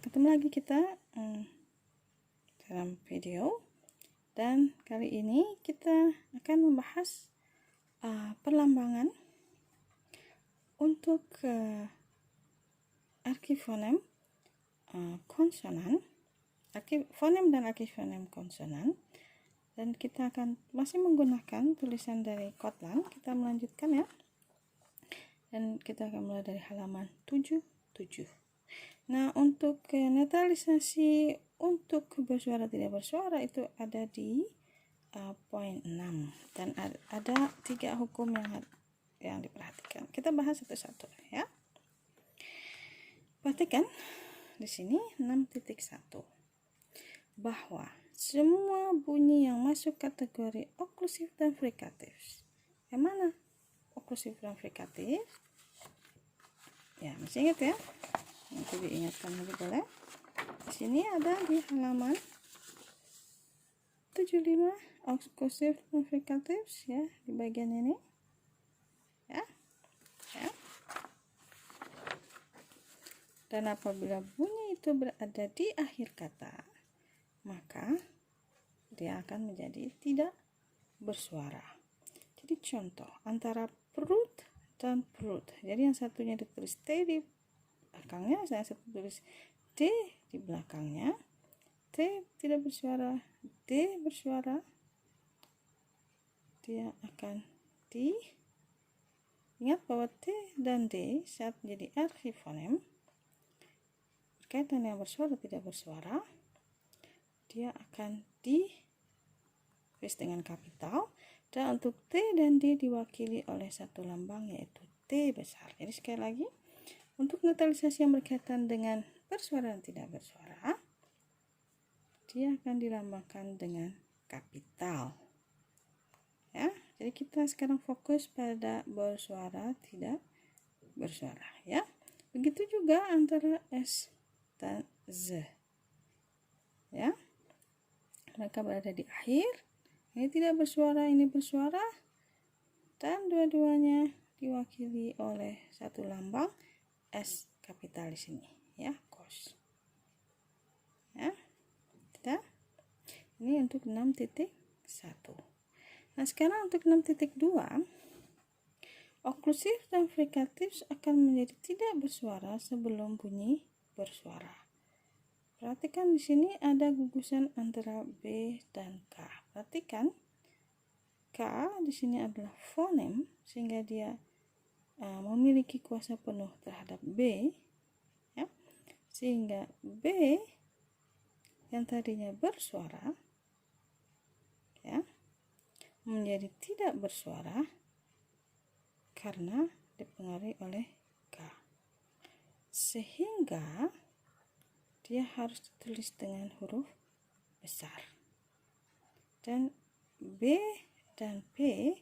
Ketemu lagi kita dalam video, dan kali ini kita akan membahas perlambangan untuk arkifonem konsonan, fonem dan arkifonem konsonan, dan kita akan masih menggunakan tulisan dari Kotlin. Kita melanjutkan ya, dan kita akan mulai dari halaman 77. Nah, untuk netralisasi untuk bersuara tidak bersuara itu ada di poin 6, dan ada 3 hukum yang diperhatikan. Kita bahas satu-satu ya. Perhatikan di sini 6.1 bahwa semua bunyi yang masuk kategori oklusif dan frikatif. Yang mana oklusif dan frikatif? Ya, masih ingat ya? Nanti diingatkan lagi boleh. Di sini ada di halaman 75 oklusif dan frikatif ya, di bagian ini. Ya. Dan apabila bunyi itu berada di akhir kata, maka dia akan menjadi tidak bersuara. Jadi contoh antara perut dan perut. Jadi yang satunya ditulis T di belakangnya, saya tulis D di belakangnya. T tidak bersuara, D bersuara. Dia akan di. Ingat bahwa T dan D saat menjadi arkifonem berkaitan yang bersuara tidak bersuara, dia akan ditulis dengan kapital, dan untuk T dan D diwakili oleh satu lambang yaitu T besar. Jadi sekali lagi, untuk netralisasi yang berkaitan dengan bersuara dan tidak bersuara, dia akan dilambangkan dengan kapital. Ya, jadi kita sekarang fokus pada bersuara tidak bersuara ya. Begitu juga antara S dan Z. Ya. Mereka berada di akhir. Ini tidak bersuara, ini bersuara, dan dua-duanya diwakili oleh satu lambang S kapital di sini ya, kos. Ya. Ini untuk 6.1. Nah, sekarang untuk 6.2, oklusif dan frikatif akan menjadi tidak bersuara sebelum bunyi bersuara. Perhatikan di sini ada gugusan antara B dan K. Perhatikan K di sini adalah fonem, sehingga dia memiliki kuasa penuh terhadap B, ya, sehingga B yang tadinya bersuara ya menjadi tidak bersuara karena dipengaruhi oleh K, sehingga dia harus ditulis dengan huruf besar, dan B dan P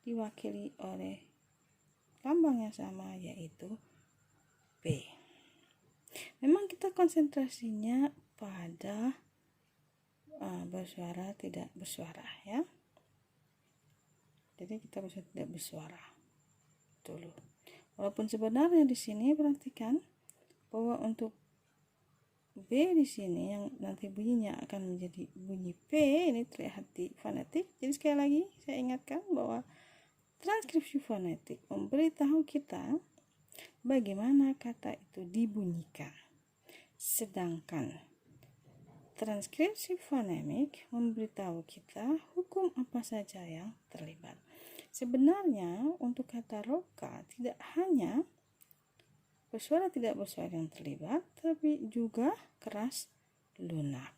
diwakili oleh lambang yang sama yaitu B. Memang kita konsentrasinya pada bersuara tidak bersuara ya. Jadi kita bisa tidak bersuara dulu. Walaupun sebenarnya di sini perhatikan bahwa untuk B di sini yang nanti bunyinya akan menjadi bunyi P, ini terlihat di fonetik. Jadi sekali lagi saya ingatkan bahwa transkripsi fonetik memberitahu kita bagaimana kata itu dibunyikan, sedangkan transkripsi fonemik memberitahu kita hukum apa saja yang terlibat. Sebenarnya untuk kata roka tidak hanya bersuara tidak bersuara yang terlibat, tapi juga keras lunak.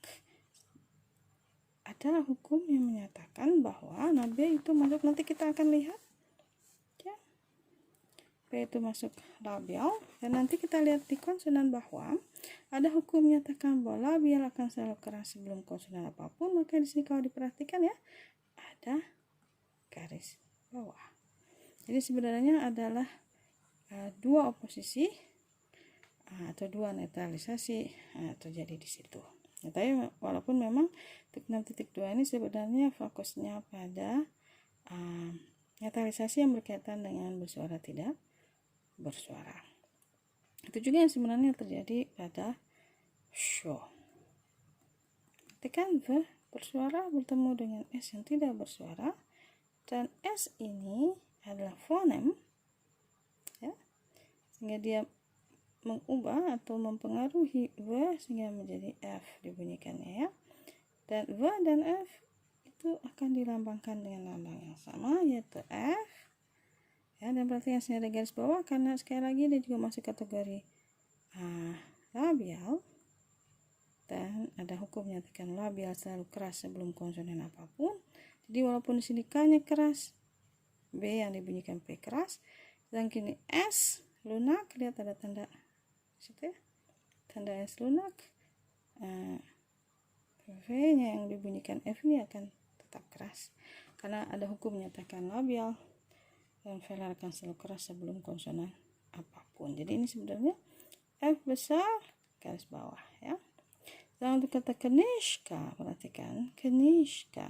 Ada hukum yang menyatakan bahwa B itu masuk, nanti kita akan lihat ya. B itu masuk labial, dan nanti kita lihat di konsonan bahwa ada hukum menyatakan bahwa labial akan selalu keras sebelum konsonan apapun. Maka di sini kalau diperhatikan ya, ada garis bawah. Jadi sebenarnya adalah dua oposisi atau dua netralisasi terjadi di situ. Ya, tapi walaupun memang untuk 6.2 ini sebenarnya fokusnya pada netralisasi yang berkaitan dengan bersuara tidak bersuara. Itu juga yang sebenarnya terjadi pada sho. Ketika V bersuara bertemu dengan S yang tidak bersuara, dan S ini adalah fonem, ya, sehingga dia mengubah atau mempengaruhi V sehingga menjadi F dibunyikannya, ya. Dan V dan F itu akan dilambangkan dengan lambang yang sama, yaitu F, ya. Dan perhatikan sini ada garis bawah karena sekali lagi dia juga masih kategori labial, dan ada hukum menyatakan labial selalu keras sebelum konsonan apapun. Jadi walaupun di sini K-nya keras, B yang dibunyikan P keras, dan kini S lunak, lihat ada tanda situ, ya, tanda S lunak, V-nya yang dibunyikan F ini akan tetap keras karena ada hukum menyatakan labial dan velar akan selalu keras sebelum konsonan apapun. Jadi ini sebenarnya F besar garis bawah, ya. Dan untuk kata Kanishka, perhatikan Kanishka,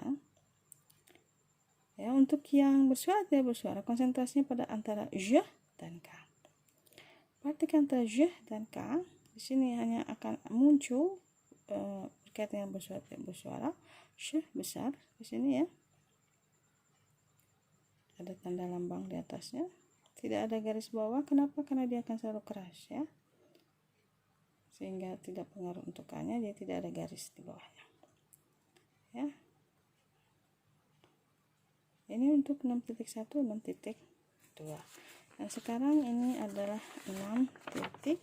ya, untuk yang bersuara tidak bersuara konsentrasinya pada antara J dan K. Perhatikan antara J dan K, di sini hanya akan muncul berkaitan dengan bersuara tidak bersuara, J besar di sini, ya. Ada tanda lambang di atasnya, tidak ada garis bawah. Kenapa? Karena dia akan selalu keras, ya, sehingga tidak pengaruh untuk K-nya, jadi tidak ada garis di bawahnya, ya. Ini untuk 6.1, 6.2. Dan sekarang ini adalah 6.3.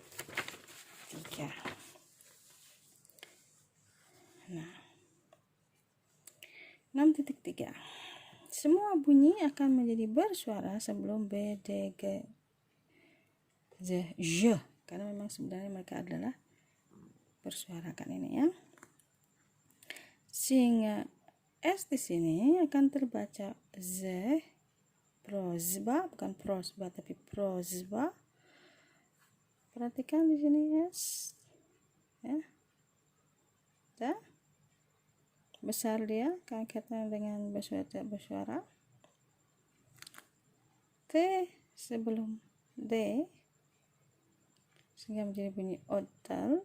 Nah, 6.3. Semua bunyi akan menjadi bersuara sebelum B, D, G, Z, J, karena memang sebenarnya mereka adalah bersuara kan ini, ya. Sehingga S di sini akan terbaca Z prosba, bukan prosba tapi prosba. Perhatikan di sini S, ya. Dan besar dia kaitannya dengan bersuara tidak bersuara. T sebelum D sehingga menjadi bunyi odal.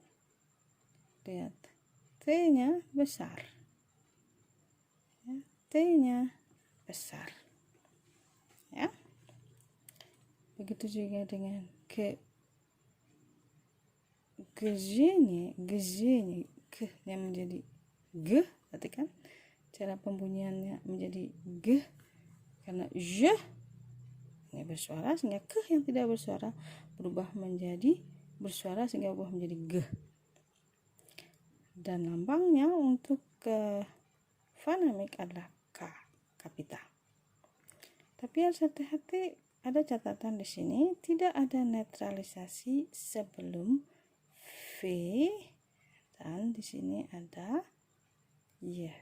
Lihat, T-nya besar, ya, T-nya besar, ya. Begitu juga dengan G, G-nya, G yang menjadi G. Perhatikan cara pembunyiannya menjadi G karena J ini bersuara sehingga K yang tidak bersuara berubah menjadi bersuara sehingga berubah menjadi G. Dan lambangnya untuk fonemik adalah K kapital. Tapi harus hati-hati, ada catatan di sini tidak ada netralisasi sebelum V, dan di sini ada Y,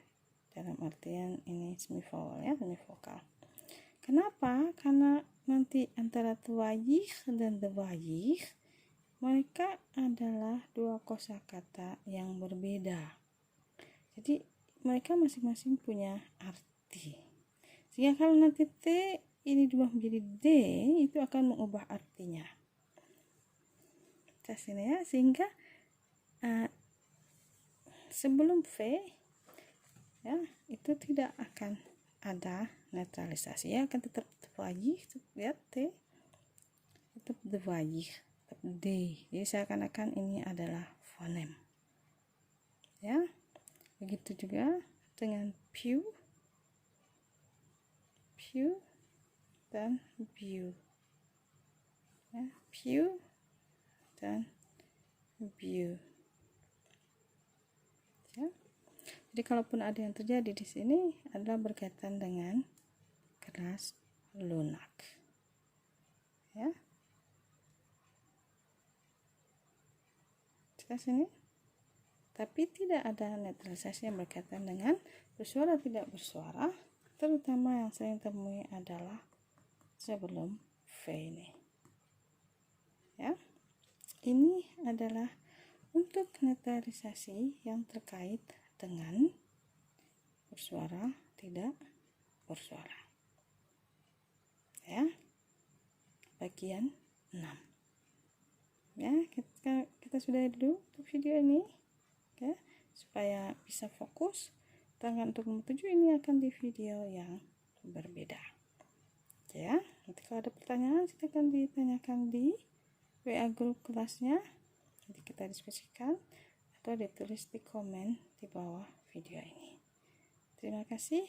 dalam artian ini semivowel, ya, semivokal. Kenapa? Karena nanti antara twayih dan dewayih mereka adalah dua kosakata yang berbeda. Jadi mereka masing-masing punya arti. Sehingga kalau nanti T ini diubah menjadi D, itu akan mengubah artinya. Sini, ya, sehingga sebelum V, ya, itu tidak akan ada netralisasi, ya, akan tetap dewayih, lihat T tetap dewayih, tetap D. Jadi seakan-akan ini adalah fonem, ya. Begitu juga dengan pew dan view, ya, pew dan view, ya. Jadi kalaupun ada yang terjadi di sini adalah berkaitan dengan keras lunak, ya. Kita sini, tapi tidak ada netralisasi yang berkaitan dengan bersuara tidak bersuara, terutama yang sering temui adalah sebelum V ini, ya. Ini adalah untuk netralisasi yang terkait dengan bersuara tidak bersuara, ya. Bagian 6. Ya, kita sudah dulu untuk video ini ya, supaya bisa fokus. Tangan untuk nomor 7 ini akan di video yang berbeda ya. Nanti kalau ada pertanyaan silakan ditanyakan di WA grup kelasnya, nanti kita diskusikan atau ditulis di komen di bawah video ini. Terima kasih,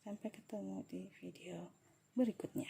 sampai ketemu di video berikutnya.